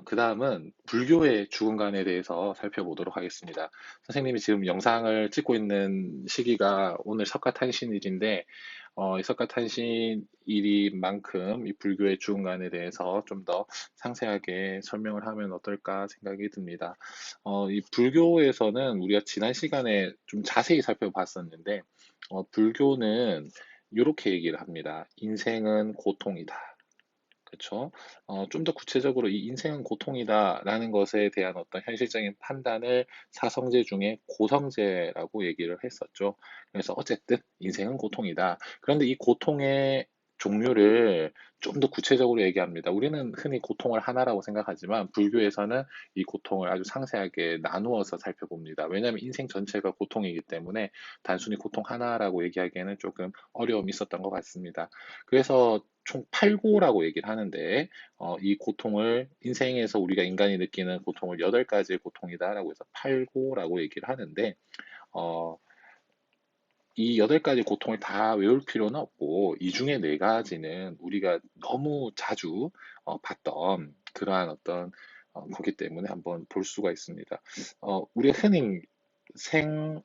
그 다음은 불교의 죽음관에 대해서 살펴보도록 하겠습니다. 선생님이 지금 영상을 찍고 있는 시기가 오늘 석가탄신일인데, 이 석가탄신일인 만큼 이 불교의 죽음관에 대해서 좀 더 상세하게 설명을 하면 어떨까 생각이 듭니다. 이 불교에서는 우리가 지난 시간에 좀 자세히 살펴봤었는데, 불교는 이렇게 얘기를 합니다. 인생은 고통이다. 그렇죠. 좀 더 구체적으로 이 인생은 고통이다라는 것에 대한 어떤 현실적인 판단을 사성제 중에 고성제라고 얘기를 했었죠. 그래서 어쨌든 인생은 고통이다. 그런데 이 고통의 종류를 좀 더 구체적으로 얘기합니다. 우리는 흔히 고통을 하나라고 생각하지만 불교에서는 이 고통을 아주 상세하게 나누어서 살펴봅니다. 왜냐하면 인생 전체가 고통이기 때문에 단순히 고통 하나라고 얘기하기에는 조금 어려움이 있었던 것 같습니다. 그래서 총 8고라고 얘기를 하는데, 이 고통을, 인생에서 우리가 인간이 느끼는 고통을 8가지의 고통이다라고 해서 8고라고 얘기를 하는데, 어, 이 8가지 고통을 다 외울 필요는 없고, 이 중에 4가지는 우리가 너무 자주 봤던 그러한 어떤 거기 때문에 한번 볼 수가 있습니다. 우리가 흔히 생,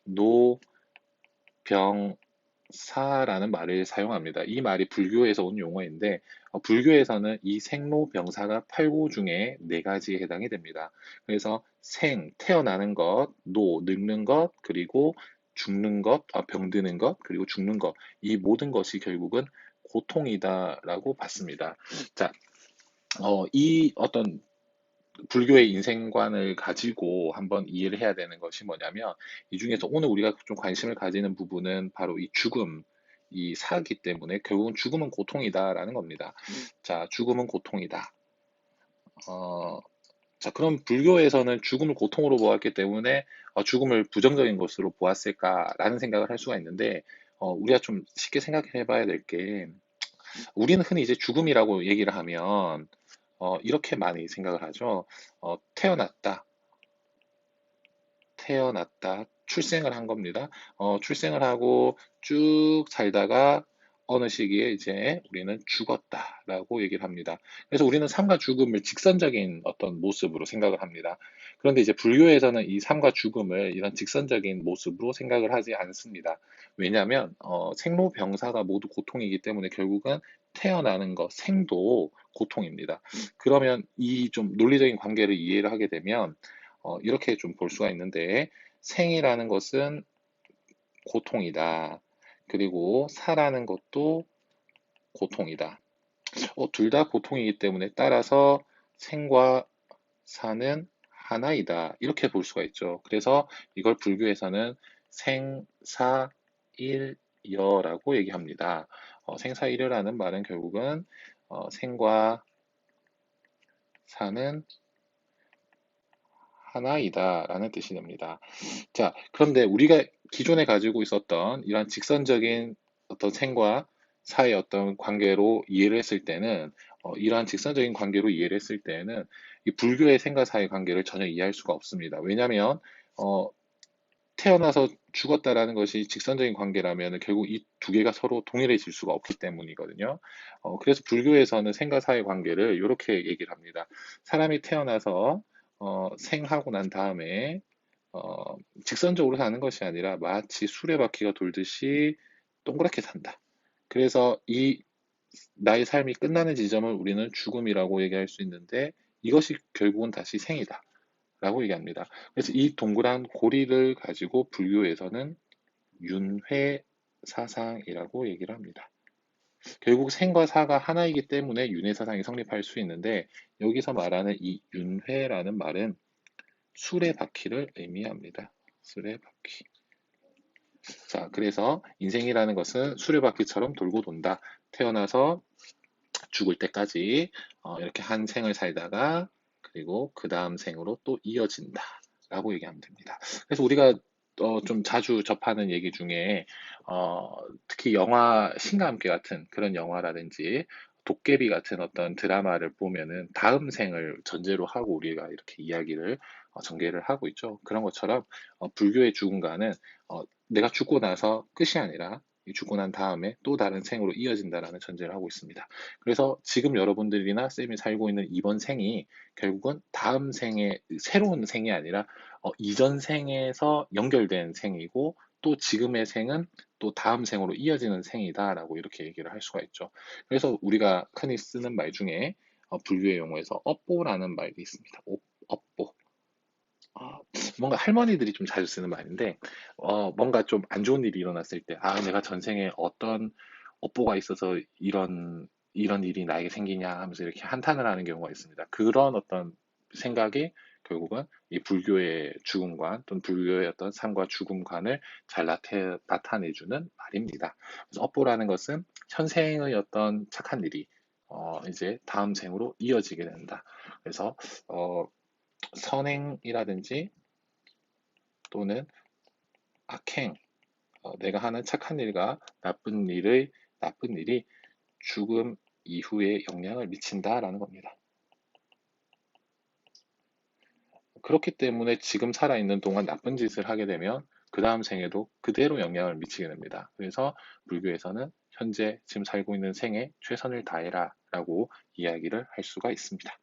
노, 병, 사라는 말을 사용합니다. 이 말이 불교에서 온 용어인데, 불교에서는 이 생로병사가 8고 중에 4가지에 해당이 됩니다. 그래서 생, 태어나는 것, 노, 늙는 것, 그리고 죽는 것, 병드는 것, 그리고 죽는 것, 이 모든 것이 결국은 고통이다라고 봤습니다. 자, 이 어떤 불교의 인생관을 가지고 한번 이해를 해야 되는 것이 뭐냐면, 이 중에서 오늘 우리가 좀 관심을 가지는 부분은 바로 이 죽음, 이 사기 때문에 결국은 죽음은 고통이다라는 겁니다. 자, 죽음은 고통이다. 어, 자, 그럼 불교에서는 죽음을 고통으로 보았기 때문에 죽음을 부정적인 것으로 보았을까라는 생각을 할 수가 있는데, 우리가 좀 쉽게 생각해 봐야 될 게, 우리는 흔히 이제 죽음이라고 얘기를 하면 이렇게 많이 생각을 하죠. 태어났다. 태어났다. 출생을 한 겁니다. 출생을 하고 쭉 살다가 어느 시기에 이제 우리는 죽었다라고 얘기를 합니다. 그래서 우리는 삶과 죽음을 직선적인 어떤 모습으로 생각을 합니다. 그런데 이제 불교에서는 이 삶과 죽음을 이런 직선적인 모습으로 생각을 하지 않습니다. 왜냐하면 생로병사가 모두 고통이기 때문에 결국은 태어나는 것, 생도 고통입니다. 그러면 이 좀 논리적인 관계를 이해를 하게 되면 이렇게 좀 볼 수가 있는데, 생이라는 것은 고통이다. 그리고 사라는 것도 고통이다. 둘 다 고통이기 때문에 따라서 생과 사는 하나이다. 이렇게 볼 수가 있죠. 그래서 이걸 불교에서는 생사일여라고 얘기합니다. 생사일여라는 말은 결국은 생과 사는 하나이다라는 뜻이 됩니다. 자, 그런데 우리가 기존에 가지고 있었던 이런 직선적인 어떤 생과 사의 어떤 관계로 이해를 했을 때는, 이러한 직선적인 관계로 이해를 했을 때는 이 불교의 생과 사의 관계를 전혀 이해할 수가 없습니다. 왜냐하면 어, 태어나서 죽었다라는 것이 직선적인 관계라면 결국 이 두 개가 서로 동일해질 수가 없기 때문이거든요. 그래서 불교에서는 생과 사의 관계를 이렇게 얘기를 합니다. 사람이 태어나서 생하고 난 다음에 직선적으로 사는 것이 아니라 마치 수레바퀴가 돌듯이 동그랗게 산다. 그래서 이 나의 삶이 끝나는 지점을 우리는 죽음이라고 얘기할 수 있는데, 이것이 결국은 다시 생이다. 라고 얘기합니다. 그래서 이 동그란 고리를 가지고 불교에서는 윤회사상이라고 얘기를 합니다. 결국 생과 사가 하나이기 때문에 윤회사상이 성립할 수 있는데, 여기서 말하는 이 윤회라는 말은 수레바퀴를 의미합니다. 수레바퀴. 자, 그래서 인생이라는 것은 수레바퀴처럼 돌고 돈다. 태어나서 죽을 때까지 이렇게 한 생을 살다가 그리고 그 다음 생으로 또 이어진다. 라고 얘기하면 됩니다. 그래서 우리가 좀 자주 접하는 얘기 중에 특히 영화 신과 함께 같은 그런 영화라든지 도깨비 같은 어떤 드라마를 보면은 다음 생을 전제로 하고 우리가 이렇게 이야기를 전개를 하고 있죠. 그런 것처럼 불교의 죽음과는 내가 죽고 나서 끝이 아니라 죽고 난 다음에 또 다른 생으로 이어진다라는 전제를 하고 있습니다. 그래서 지금 여러분들이나 쌤이 살고 있는 이번 생이 결국은 다음 생의 새로운 생이 아니라 이전 생에서 연결된 생이고 또 지금의 생은 또 다음 생으로 이어지는 생이다라고 이렇게 얘기를 할 수가 있죠. 그래서 우리가 흔히 쓰는 말 중에 불교의 용어에서 업보라는 말이 있습니다. 업보. 아, 뭔가 할머니들이 좀 자주 쓰는 말인데, 뭔가 좀 안 좋은 일이 일어났을 때, 아, 내가 전생에 어떤 업보가 있어서 이런 일이 나에게 생기냐 하면서 이렇게 한탄을 하는 경우가 있습니다. 그런 어떤 생각이 결국은 이 불교의 죽음관 또는 불교의 어떤 삶과 죽음관을 잘 나타내주는 말입니다. 그래서 업보라는 것은 현생의 어떤 착한 일이 이제 다음 생으로 이어지게 된다. 그래서 어, 선행이라든지 또는 악행, 내가 하는 착한 일과 나쁜 일이 죽음 이후에 영향을 미친다라는 겁니다. 그렇기 때문에 지금 살아있는 동안 나쁜 짓을 하게 되면 그 다음 생에도 그대로 영향을 미치게 됩니다. 그래서 불교에서는 현재 지금 살고 있는 생에 최선을 다해라 라고 이야기를 할 수가 있습니다.